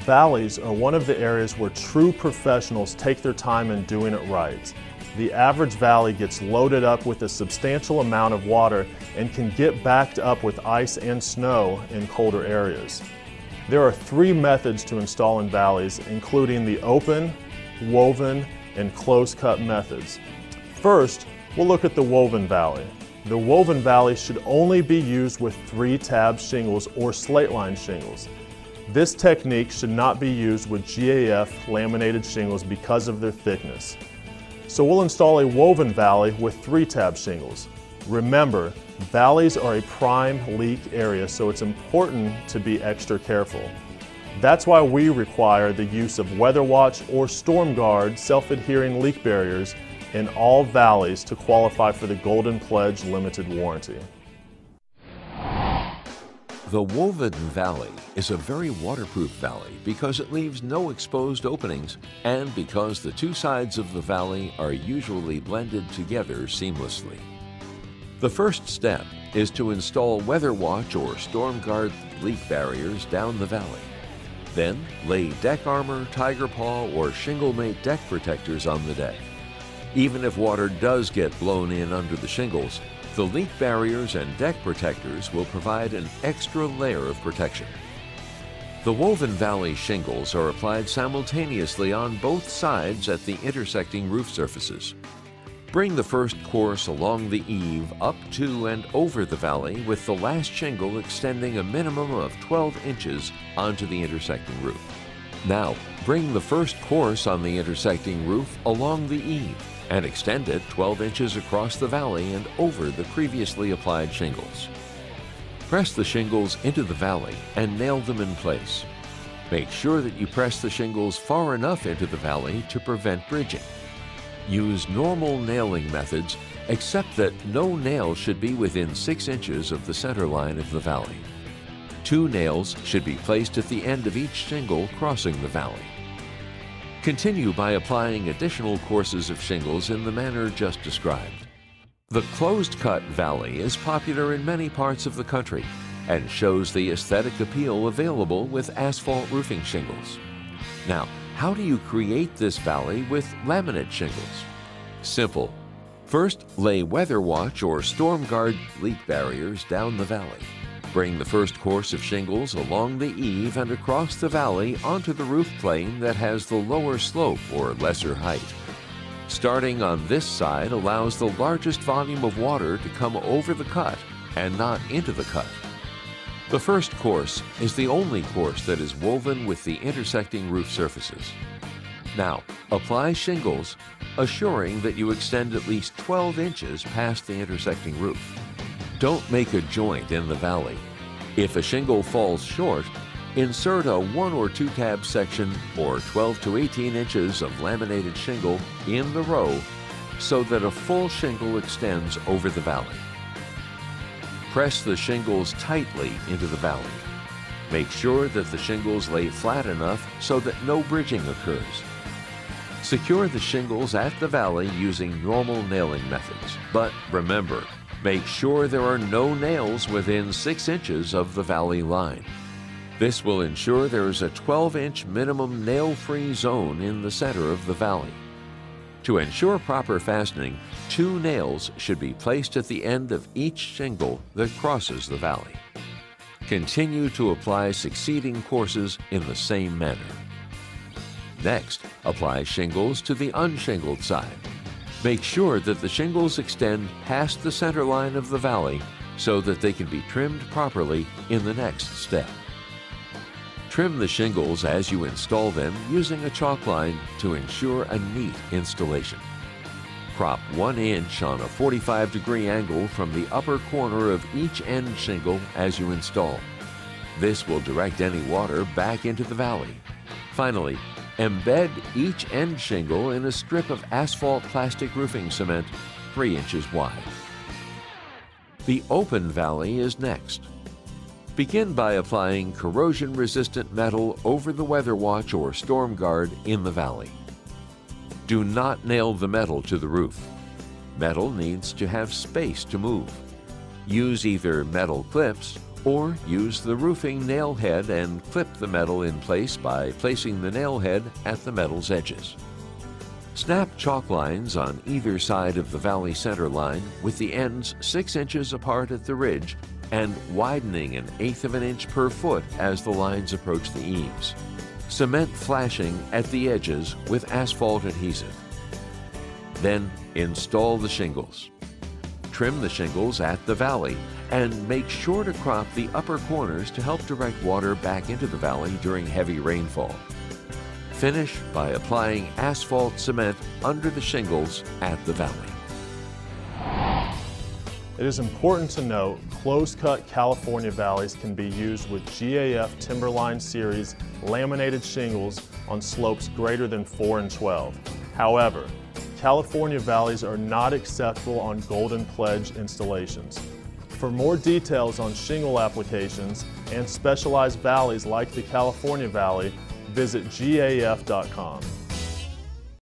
Valleys are one of the areas where true professionals take their time in doing it right. The average valley gets loaded up with a substantial amount of water and can get backed up with ice and snow in colder areas. There are 3 methods to install in valleys, including the open, woven, and close-cut methods. First, we'll look at the woven valley. The woven valley should only be used with 3-tab shingles or slate-lined shingles. This technique should not be used with GAF laminated shingles because of their thickness. So we'll install a woven valley with 3-tab shingles. Remember, valleys are a prime leak area, so it's important to be extra careful. That's why we require the use of Weather Watch or Storm Guard self-adhering leak barriers in all valleys to qualify for the Golden Pledge limited warranty. The woven valley is a very waterproof valley because it leaves no exposed openings and because the 2 sides of the valley are usually blended together seamlessly. The first step is to install Weather Watch or Storm Guard leak barriers down the valley. Then lay deck armor, tiger paw, or shingle mate deck protectors on the deck. Even if water does get blown in under the shingles, the leak barriers and deck protectors will provide an extra layer of protection. The woven valley shingles are applied simultaneously on both sides at the intersecting roof surfaces. Bring the first course along the eave up to and over the valley with the last shingle extending a minimum of 12 inches onto the intersecting roof. Now, bring the first course on the intersecting roof along the eave and extend it 12 inches across the valley and over the previously applied shingles. Press the shingles into the valley and nail them in place. Make sure that you press the shingles far enough into the valley to prevent bridging. Use normal nailing methods, except that no nail should be within 6 inches of the center line of the valley. 2 nails should be placed at the end of each shingle crossing the valley. Continue by applying additional courses of shingles in the manner just described. The closed-cut valley is popular in many parts of the country and shows the aesthetic appeal available with asphalt roofing shingles. Now, how do you create this valley with laminate shingles? Simple. First, lay Weather Watch or Storm Guard leak barriers down the valley. Bring the first course of shingles along the eave and across the valley onto the roof plane that has the lower slope or lesser height. Starting on this side allows the largest volume of water to come over the cut and not into the cut. The first course is the only course that is woven with the intersecting roof surfaces. Now, apply shingles, assuring that you extend at least 12 inches past the intersecting roof. Don't make a joint in the valley. If a shingle falls short, insert a 1 or 2 tab section or 12 to 18 inches of laminated shingle in the row so that a full shingle extends over the valley. Press the shingles tightly into the valley. Make sure that the shingles lay flat enough so that no bridging occurs. Secure the shingles at the valley using normal nailing methods, but remember, make sure there are no nails within 6 inches of the valley line. This will ensure there is a 12-inch minimum nail-free zone in the center of the valley. To ensure proper fastening, 2 nails should be placed at the end of each shingle that crosses the valley. Continue to apply succeeding courses in the same manner. Next, apply shingles to the unshingled side. Make sure that the shingles extend past the center line of the valley so that they can be trimmed properly in the next step. Trim the shingles as you install them using a chalk line to ensure a neat installation. Crop 1 inch on a 45-degree angle from the upper corner of each end shingle as you install. This will direct any water back into the valley. Finally, embed each end shingle in a strip of asphalt plastic roofing cement 3 inches wide. The open valley is next. Begin by applying corrosion-resistant metal over the Weather Watch or Storm Guard in the valley. Do not nail the metal to the roof. Metal needs to have space to move. Use either metal clips Or use the roofing nail head and clip the metal in place by placing the nail head at the metal's edges. Snap chalk lines on either side of the valley center line with the ends 6 inches apart at the ridge and widening 1/8 of an inch per foot as the lines approach the eaves. Cement flashing at the edges with asphalt adhesive. Then install the shingles. Trim the shingles at the valley and make sure to crop the upper corners to help direct water back into the valley during heavy rainfall. Finish by applying asphalt cement under the shingles at the valley. It is important to note, close-cut California valleys can be used with GAF Timberline Series laminated shingles on slopes greater than 4 and 12. However, California valleys are not acceptable on Golden Pledge installations. For more details on shingle applications and specialized valleys like the California Valley, visit gaf.com.